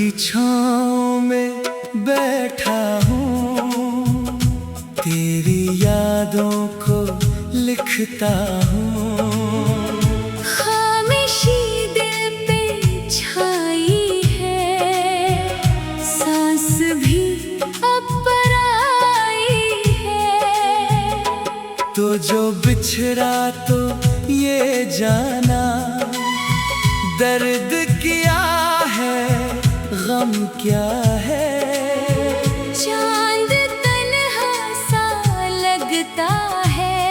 की छाँव में बैठा हूँ, तेरी यादों को लिखता हूँ। खामोशी दिल पे छाई है, सांस भी अब पराई है। तो जो बिछड़ा तो ये जाना, दर्द क्या है, गम क्या है। चांद तन्हा सा लगता है,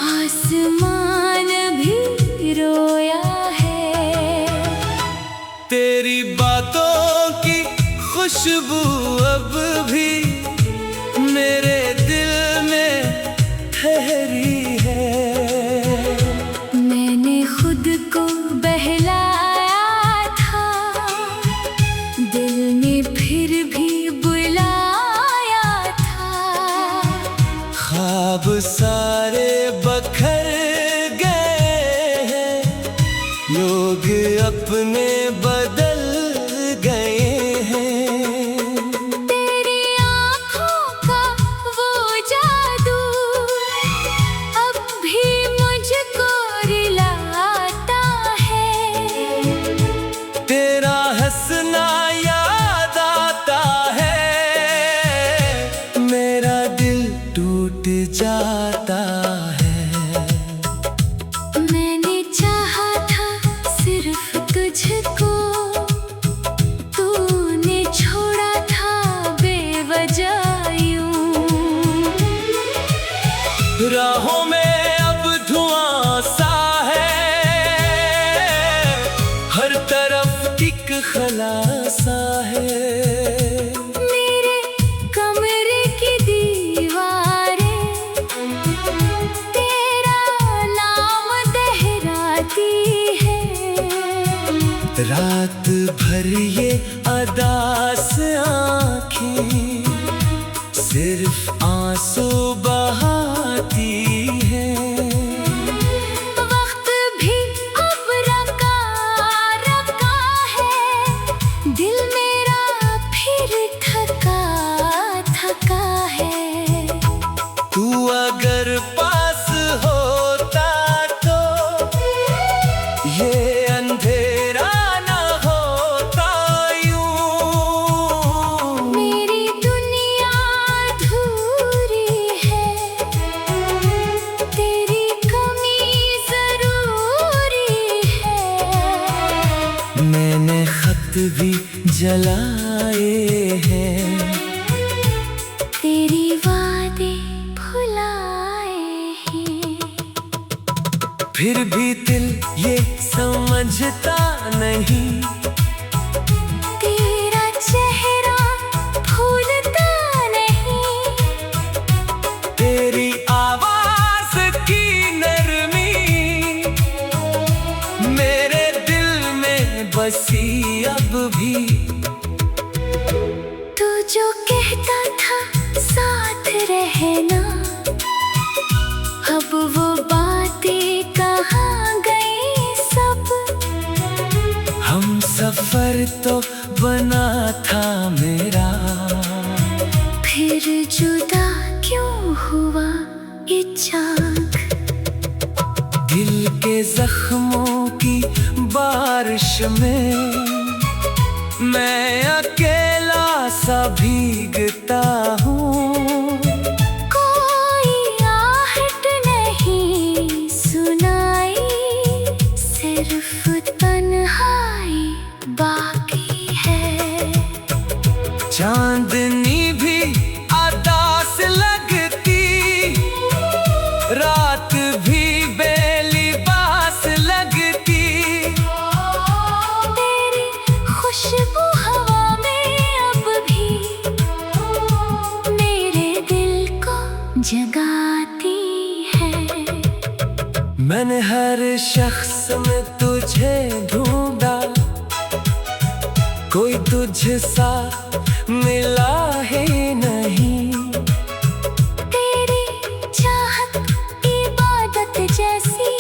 आसमान भी रोया है। तेरी बातों की खुशबू अब भी मेरे दिल में ठहरी है। मैंने खुद को बहलाया था, दिल ने फिर भी बुलाया था। ख्वाब सारे बखर गए हैं, लोग अपने बदल गए हैं। तेरी आँखों का वो जादू अब भी मुझको रुलाता है। तेरा हंसना याद आता है, मेरा दिल टूट जाता है। मैंने चाहा था सिर्फ तुझको, तूने छोड़ा था बेवजह यूं। राहों में अब धुआं सा है, हर तरफ एक खला सा है। मेरे कमरे की दीवारें तेरा नाम दोहराती है। रात भर ये अदास आँखें सिर्फ आंसू बहाती हैं। वक्त भी अब रका रका है, दिल मेरा फिर थका थका है। तू अगर पास होता तो ये अंधेरा न होता यूं। मेरी दुनिया अधूरी है, तेरी कमी जरूरी है। मैंने खत भी जलाए हैं, तेरी वादे भुलाए हैं। फिर भी दिल ये समझता नहीं, तेरा चेहरा भूलता नहीं। तेरी आवाज की नरमी मेरे दिल में बसी अब भी। तू जो कहता था साथ रहना, अब वो बातें कहाँ गई सब। हम सफर तो बना था मेरा, फिर जुदा क्यों हुआ ये चाँद। दिल के जख्मों की बारिश में मैं अकेला सा भीगता हूँ। कोई आहट नहीं सुनाई, सिर्फ तन्हाई बाकी है। चांदनी भी अदास लगती, रात भी बेलिबास लगती। तेरी खुशबू हवा में अब भी मेरे दिल को जगाती है। मैंने हर शख्स में तुझे ढूंढा, कोई तुझसा मिला ही नहीं। तेरी चाहत इबादत जैसी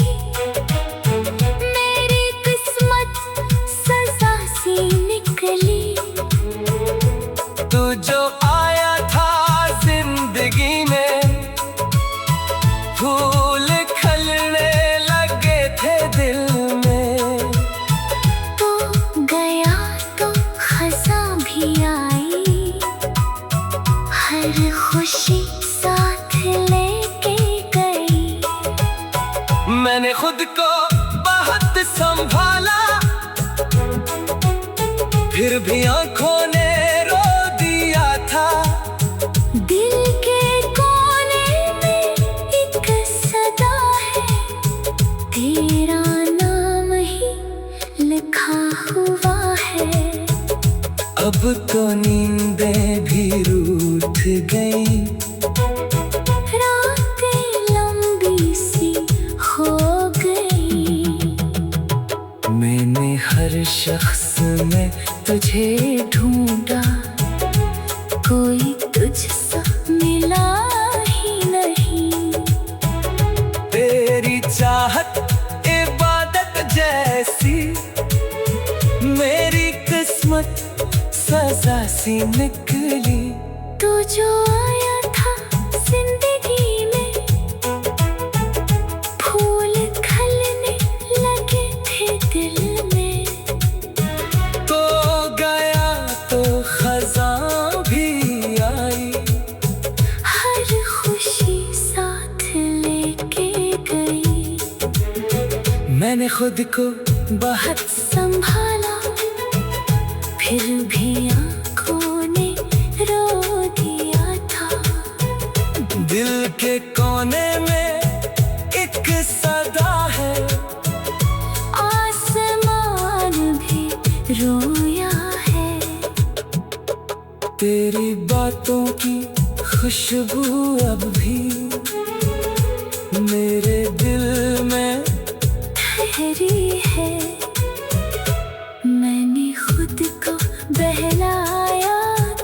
मेरी किस्मत सजा सी निकली। तू जो आया था जिंदगी में, फूल खिलने लगे थे दिल में। तू गया तो खज़ां भी आई, हर खुशी साथ लेके गई। मैंने खुद को बहुत संभाला, फिर भी आंखों ने रो दिया था। दिल के कोने में एक सदा है, तेरा नाम ही लिखा हुआ है। अब तो नींदें भी रूठ गई, रातें लंबी सी हो गई। मैंने हर शख्स में तुझे ढूंढा, कोई तुझसा मिला ही नहीं। तेरी चाहत इबादत जैसी, मेरी किस्मत सजा सी निकली। तू जो आया था जिंदगी में, फूल खिलने लगे थे दिल में। तो गया तो खज़ां भी आई, हर खुशी साथ लेके गई। मैंने खुद को बहुत संभाला, फिर भी आंखों ने रो दिया था। दिल के कोने में एक सदा है, आसमान भी रोया है। तेरी बातों की खुशबू अब भी मेरे दिल में ठहरी है। मैंने खुद को बहलाया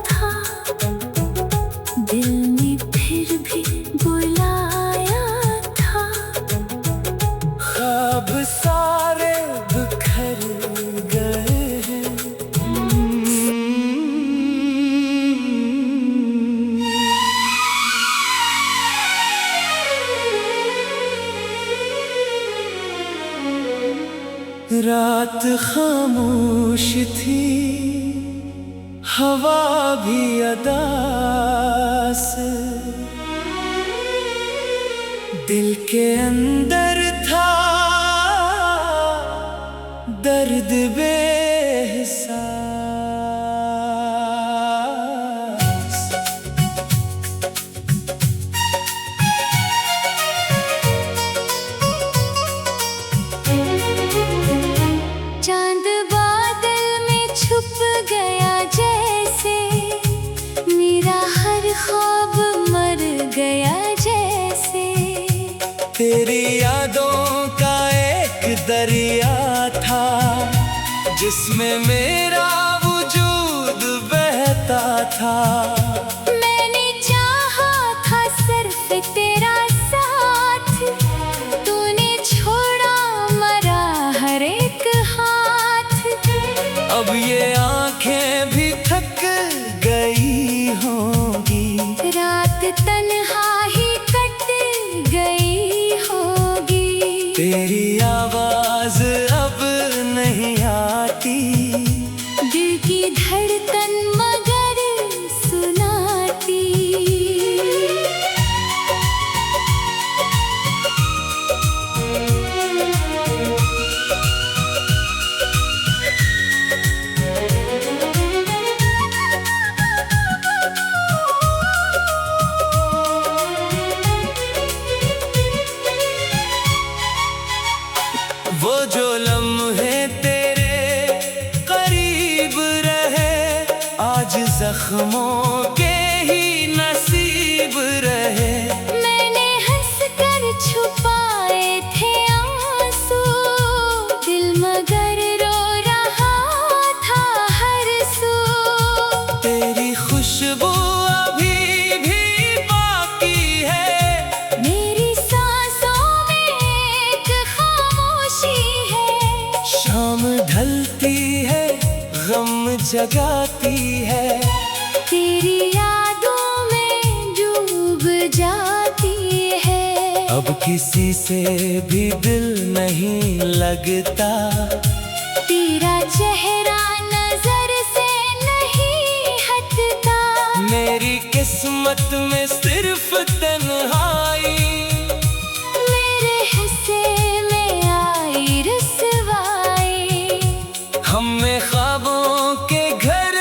था, दिल ने फिर भी बुलाया था। ख्वाब सारे बिखर गए हैं। रात खामोश थी, हवा भी अदा से, दिल के अंदर था दर्द बेहिसास। चांद बादल में छुप गया जैसे, मेरा हर ख्वाब मर गया जैसे। तेरी यादों का एक दरिया था, जिसमें मेरा वजूद बहता था। मैंने चाहा था सिर्फ तेरा साथ, तूने छोड़ा मरा हर एक हाथ। अब ये आंखें भी थक गई होंगी, रात तन्हा ही कट गई होगी। तेरी आवाज अब नहीं आती, दिल की धड़कन मगर सुनाती। वो जो लम्हे तेरे करीब रहे, आज जख्मों के ही नसीब रहे। मैंने हंस कर छुपाए थे आंसू, दिल मगर रो रहा था हर सू। तेरी खुशबू अभी भी बाकी है, मेरी सांसों में एक खामोशी है। शाम ढलती है, गम जगाती है, तेरी यादों में डूब जाती है। अब किसी से भी दिल नहीं लगता, तेरा चेहरा नजर से नहीं हटता। मेरी किस्मत में सिर्फ तन्हाई, मेरे हिस्से में आई रुसवाई। हमने ख्वाबों के घर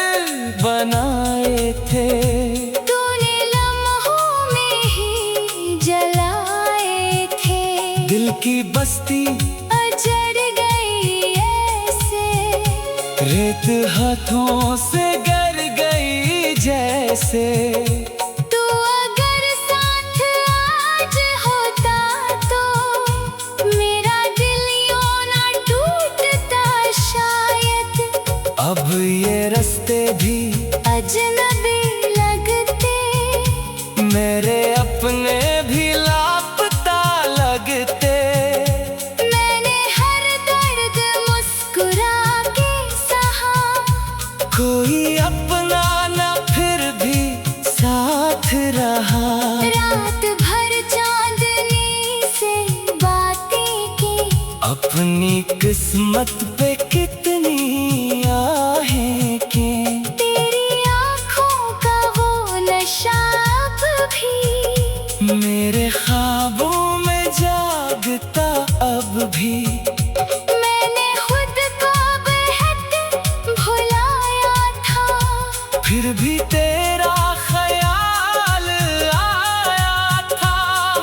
बनाए थे, तूने लम्हों में ही जलाए थे। दिल की बस्ती अजर गई ऐसे, रेत हाथों से गर गई जैसे। तू अगर साथ आज होता तो मेरा दिल यूं ना टूटता शायद। अब ये रास्ते भी अजनबी लगते, मेरे अपने भी लापता लगते। मैंने हर दर्द मुस्कुरा के सहा। कोई अपना ना फिर भी साथ रहा। रात भर चांदनी से बातें की, अपनी किस्मत पे कितनी आहें की। तेरी आँखों का वो नशा अब भी मेरे ख्वाबों में जागता अब भी। मैंने खुद को बेहद भुलाया था, फिर भी तेरा ख्याल आया था।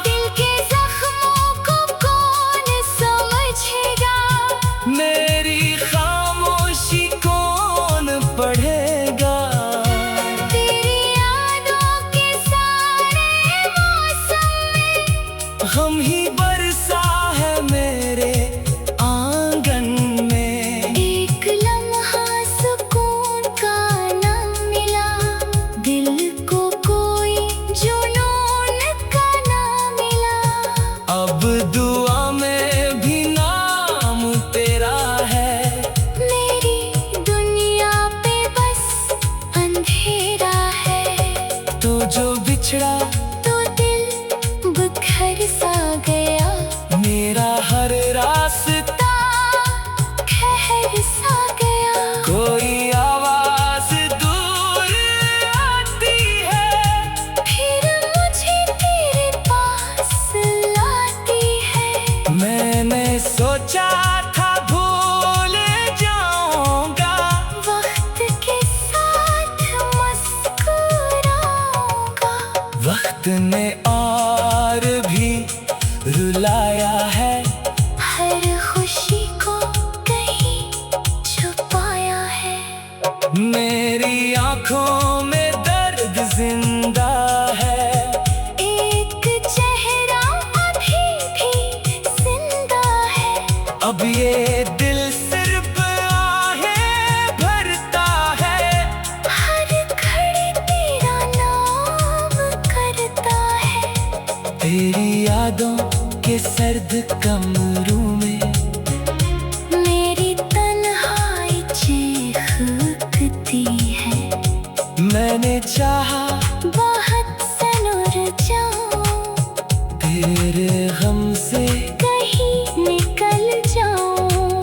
दिल के जख्मों को कौन समझेगा। मेरी खामोशी कौन पढ़ेगा। तेरी यादों के सारे मौसम में गम ही बरसा है मेरे आंगन में। एक लम्हा सुकून का न मिला, दिल को कोई जुनून का न मिला। अब दुआ में भी नाम तेरा है, मेरी दुनिया पे बस अंधेरा है। तो जो बिछड़ा तो दिल बिखर सा गया, मेरा हर रास्ता खैर सा गया। कोई आवाज दूर आती है, फिर मुझे तेरे पास लाती है। मैंने सोचा था भूल जाऊंगा, वक्त के साथ मुस्कुराऊंगा। वक्त ने और भी रुलाया है। हर खुशी को कहीं छुपाया है। मेरी आंखों में दर्द जिंदा है, एक चेहरा अभी भी जिंदा है। अब ये दिल सिर्फ आहें भरता है। हर घड़ी तेरा नाम करता है। तेरी यादों के सर्द कमरों में मेरी तन्हाई चीखती है। मैंने चाहा बहुत सनूर जाऊं, तेरे गम से, कहीं निकल जाऊं।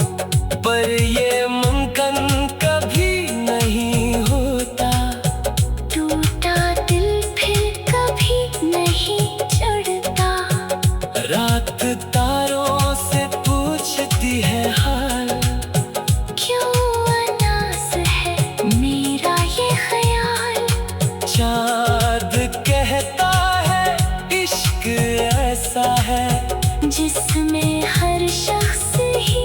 पर ये मुमकिन कभी नहीं होता। टूटा दिल फिर कभी नहीं जुड़ता। रात तारों से पूछती है हाल, क्यों अनास है मेरा ये ख्याल। चाँद कहता है इश्क ऐसा है, जिसमें हर शख्स ही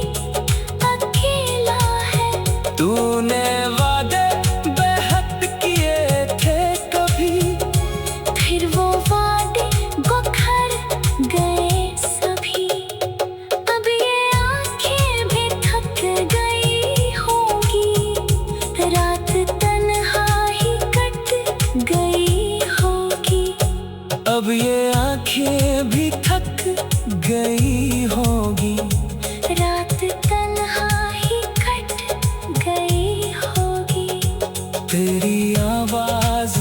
अकेला है। तूने वादे बेहद किए थे कभी, फिर वो वादे बिखर गए सभी। अब ये आंखें भी थक गई होंगी, रात तन्हाई कट गई होगी। अब ये आंखें भी थक गई होगी। रात तन्हाई कट गई होगी। तेरी आवाज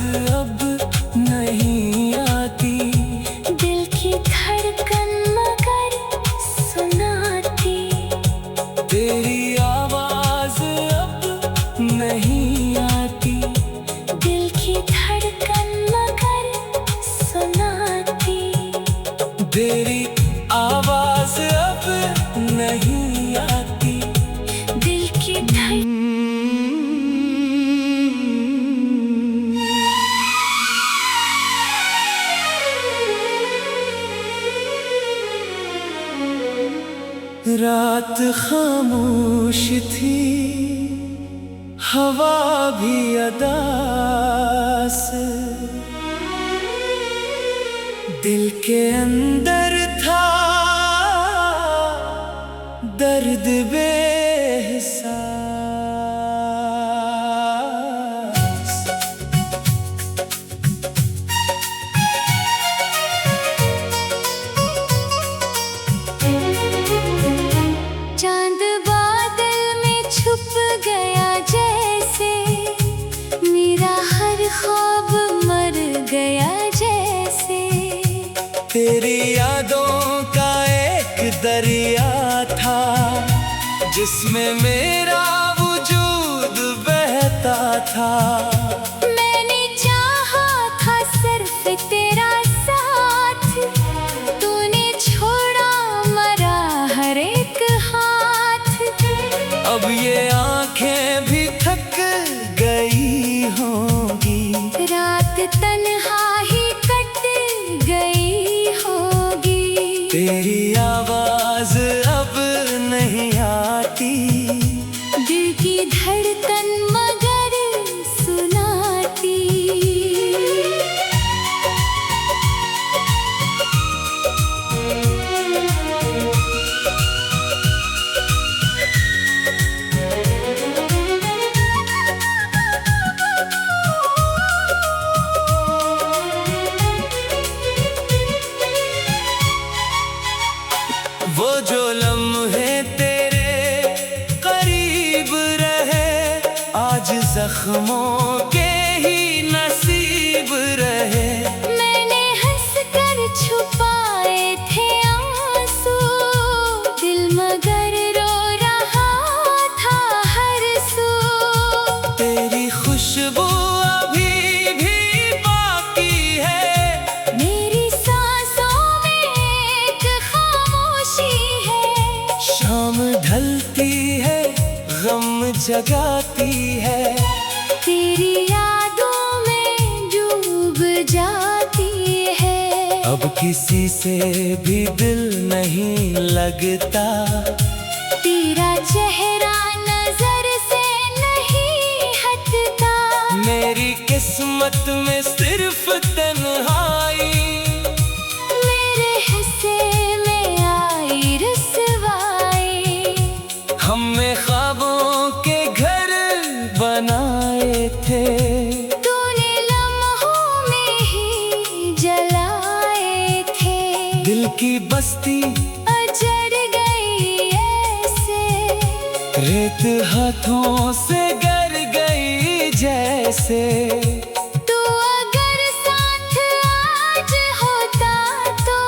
रात खामोश थी, हवा भी अदा से, दिल के अंदर था दर्द बेहिसाब। चांद बादल में छुप गया जैसे, मेरा हर ख्वाब मर गया जैसे। तेरी यादों का एक दरिया था, जिसमें मेरा वजूद बहता था। मैंने चाहा था सिर्फ तेरा साथ, तूने छोड़ा मरा हर एक हाथ। अब ये आंखें भी थक गई होंगी, रात तन्हा ही कट गई होगी। तेरी आवाज अब नहीं आती, दिल की धड़कन मगर सुनाती। वो जो लम्हे तेरे करीब रहे, आज जख्मों के ही नसीब रहे। मैंने हंस कर छुपाए थे आंसू, दिल मगर रो रहा था हर सू। तेरी खुशबू अभी भी बाकी है, मेरी सांसों में एक खामोशी है। शाम ढलती है गम जगाती है, तेरी यादों में डूब जाती है। अब किसी से भी दिल नहीं लगता, तेरा चेहरा नजर से नहीं हटता। मेरी किस्मत में सिर्फ तन्हाई, मेरे हिस्से में आई रुसवाई। हमने ख्वाबों के घर बनाए थे, तूने लम्हों में ही जलाए थे। दिल की बस्ती अजर गई ऐसे, रेत हाथों से गर गई जैसे। तू अगर साथ आज होता तो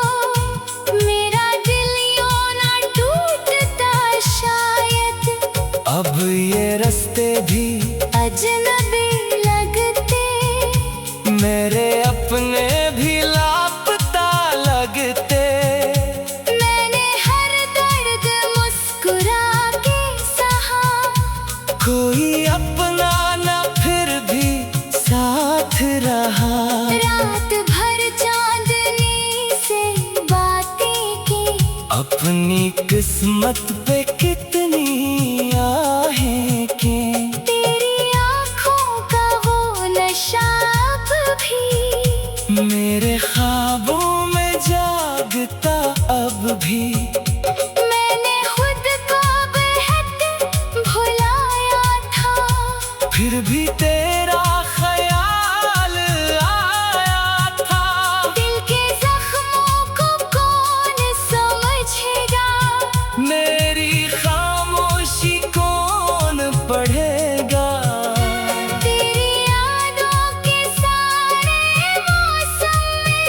मेरा दिल यूं ना टूटता शायद। अब ये रास्ते भी अजनबी लगते, मेरे अपने भी लापता लगते। मैंने हर दर्द मुस्कुरा के सहा, कोई अपना न फिर भी साथ रहा। रात भर चांदनी से बातें की, अपनी किस्मत पे कितनी आहें के। तेरी आँखों का वो नशा अब भी मेरे ख्वाबों में जागता अब भी। मैंने खुद को बेहद भुलाया था, फिर भी तेरा ख्याल आया था। दिल के जख्मों को कौन समझेगा, मेरी खामोशी कौन पढ़ेगा। तेरी यादों के सारे मौसम में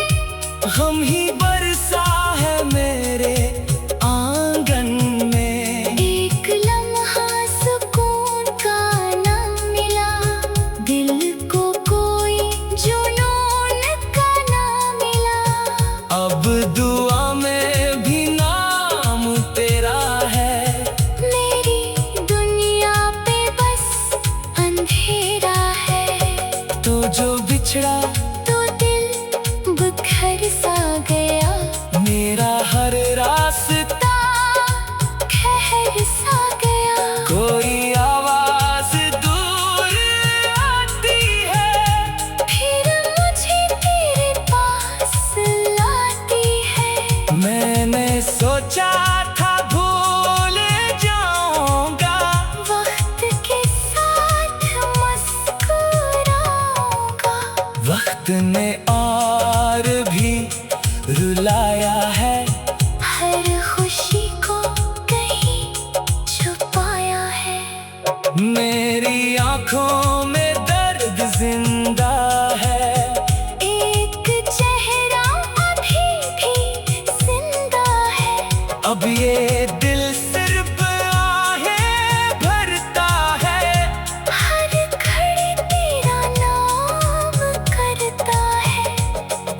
गम ही बरसा है मेरे आंगन में। एक लम्हा सुकून का ना मिला, दिल को कोई जुनून का ना मिला। अब दुआ में भी नाम तेरा है, मेरी दुनिया पे बस अंधेरा है। तो जो बिछड़ा तो दिल बिखर सा गया, मेरा हर रास्ता खैर ने और भी रुलाया है, हर खुशी को कहीं छुपाया है। मेरी आंखों में दर्द जिंदा है, एक चेहरा अभी भी जिंदा है। अब ये दिल सिर्फ आहें भरता है, हर घड़ी तेरा नाम करता है।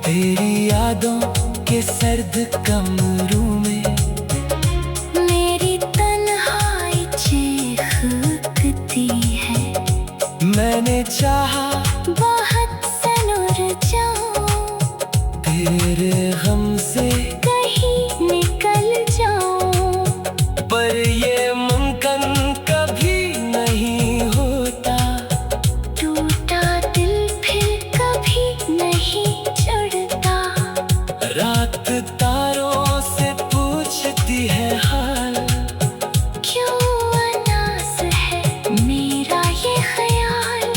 तेरी यादों के सर्द कमरों में मेरी तन्हाई चीखती है। मैंने चाहा बहुत सनूर जाऊं, तेरे गम से कहीं निकल जाऊं। पर ये मुमकिन कभी नहीं होता, टूटा दिल फिर कभी नहीं जुड़ता। रात तारों से पूछती है हाल, क्यों अनास है मेरा ये ख्याल।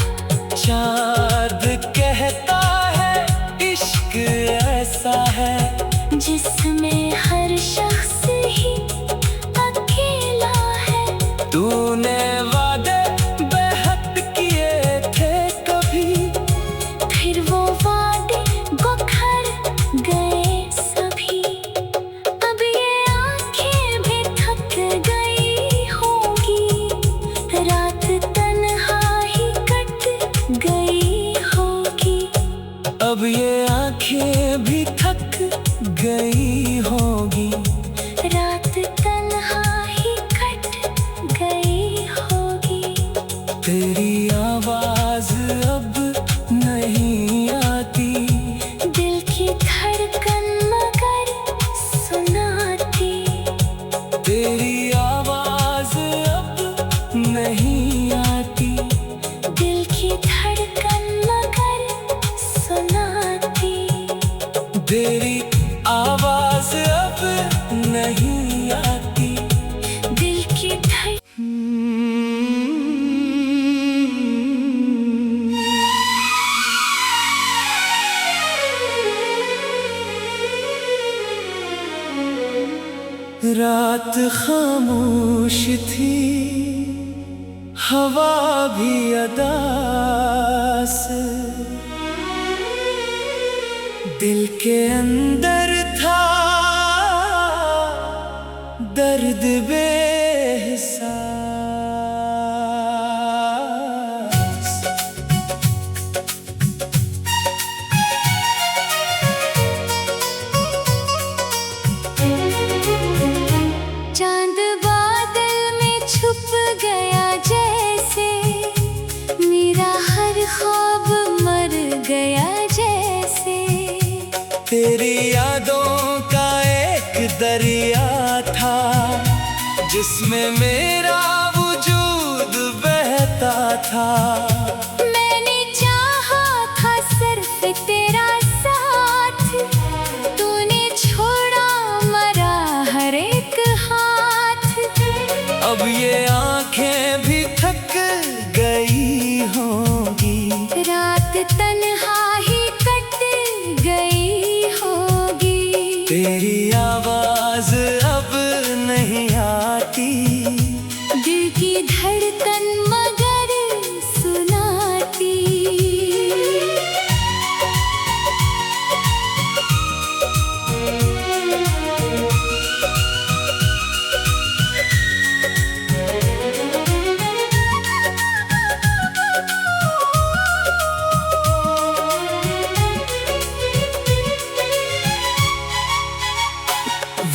चाँद कहता है इश्क ऐसा है, जिसमें हर शख्स ही अकेला है। तूने वादे बेहद किए थे कभी, फिर वो वादे बिखर गए सभी। अब ये आंखें भी थक गई होंगी, रात तन्हाई कट गई होगी। अब ये आंखें भी थक गई होगी, रात तन्हाई कट गई होगी। तेरी आवाज अब नहीं आती, दिल की धड़कन मगर सुनाती। तेरी आवाज अब नहीं आती, दिल की धड़कन मगर सुनाती। तेरी आवाज अब नहीं आती। दिल की धड़कन रात खामोश थी, हवा भी अदास, दिल के अंदर था दर्द बेहिसास। चांद बादल में छुप गया जैसे, मेरा हर ख्वाब मर गया जैसे। तेरी यादों का एक दरिया था, जिसमें मेरा वजूद बहता था। मैंने चाहा था सिर्फ तेरा साथ, तूने छोड़ा मरा हर एक हाथ। अब ये आंखें भी थक गई होंगी, रात तन्हाई कट गई होगी। तेरी आवाज अब नहीं आती, दिल की धड़कन मगर सुनाती।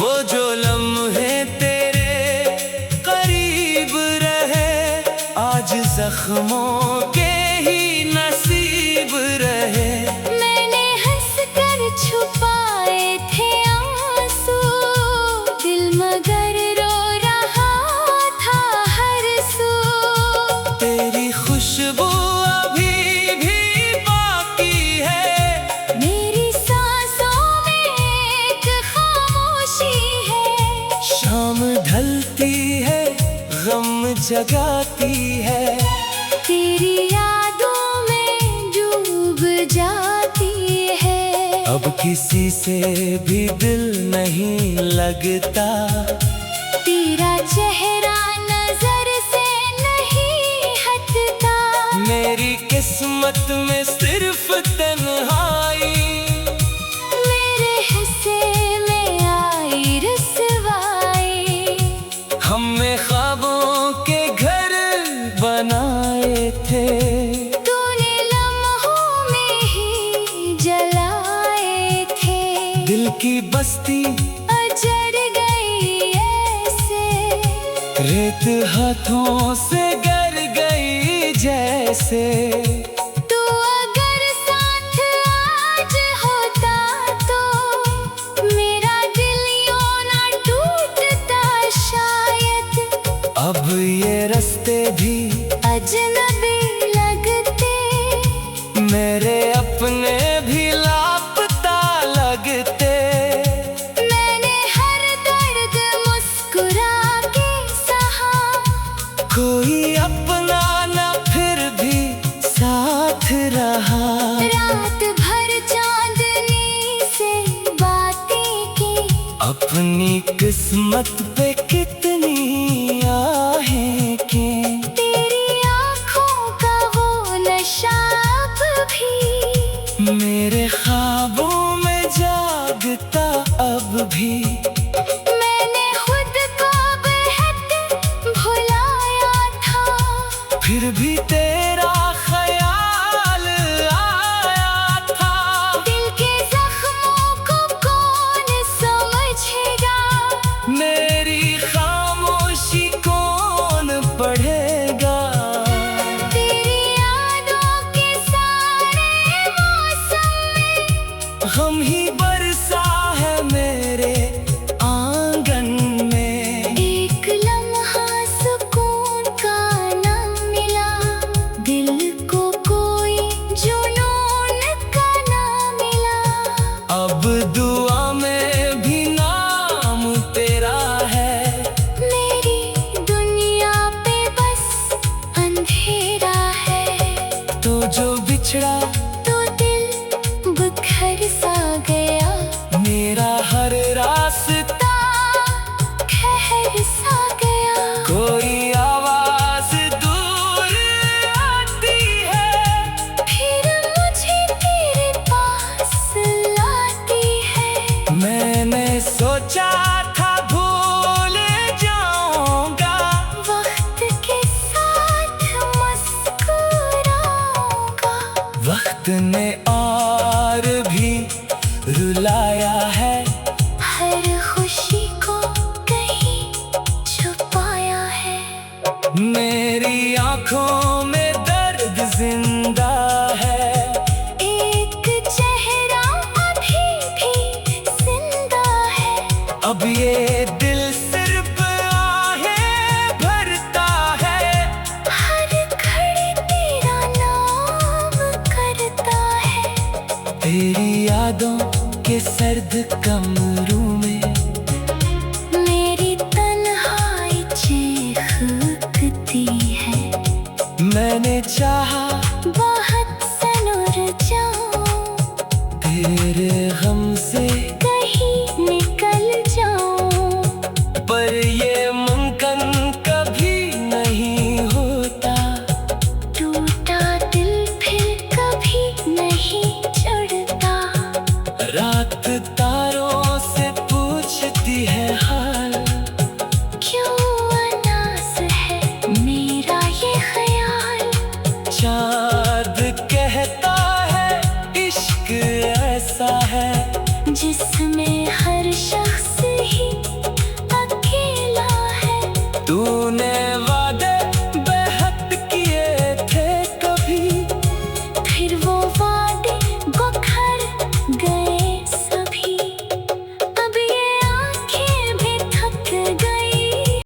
वो जो लम्हे तेरे करीब रहे, आज जख्मों के ही नसीब रहे। मैंने हंस कर छुपाए थे आंसू, दिल मगर रो रहा था हर सू। तेरी खुशबू अभी भी बाकी है, मेरी सांसों में एक खामोशी है। शाम ढलती है गम जगाती है, तेरी यादों में डूब जाती अब किसी से भी दिल नहीं लगता, तेरा चेहरा नजर से नहीं हटता। मेरी किस्मत में सिर्फ तन्हाई, मेरे हिस्से में आई रुसवाई। हमने ख्वाबों के घर बनाए थे, तूने लम्हों में ही जलाए थे। दिल की बस्ती अजर गई ऐसे, रेत हाथों से गर गई जैसे। तू अगर साथ आज होता तो मेरा दिल यूं ना टूटता शायद। अब ये रास्ते भी अजनबी लगते, मेरे अपने भी लापता लगते। मैंने हर दर्द मुस्कुरा के सहा, कोई अपना न फिर भी साथ रहा। रात भर चांदनी से बातें की, अपनी किस्मत पे कितनी आहें की। तेरी आँखों का वो नशा अब भी मेरे ख्वाबों में जागता अब भी। मैंने खुद को बेहद भुलाया था, फिर भी तेरा ख्याल आया था। दिल के जख्मों को कौन समझेगा, मेरी खामोशी कौन पढ़ेगा। तेरी यादों के सारे मौसम में हम ही बरसा है मेरे आंगन में। एक लम्हा सुकून का न मिला, दिल को कोई जुनून का न मिला। अब दुआ में भी नाम तेरा है, मेरी दुनिया पे बस अंधेरा है। तो जो बिछड़ा तो दिल बिखर सा गया, मेरा हर रास्ता खैर सा गया। कोई आवाज दूर आती है, फिर मुझे तेरे पास लाती है। मैंने सोचा था भूल जाऊंगा, वक्त के साथ मुस्कुराऊंगा। वक्त ने और भी रुलाया है। हर खुशी को कहीं छुपाया है, मेरी आंखों में दर्द जिंदा है। एक चेहरा अभी भी जिंदा है। अब ये दिल सिर्फ आहें भरता है, हर घड़ी तेरा नाम करता है। तेरी यादों के सर्द कमरों में मेरी तन्हाई चीखती है। मैंने चाहा बहुत सनुर जाऊं, तेरे गम से, कहीं निकल जाऊं। पर ये मुमकिन कभी नहीं होता। टूटा दिल फिर कभी नहीं जुड़ता। रात तारों से पूछती है हाल, क्यों अनास है मेरा ये ख्याल। चाँद कहता है इश्क ऐसा है।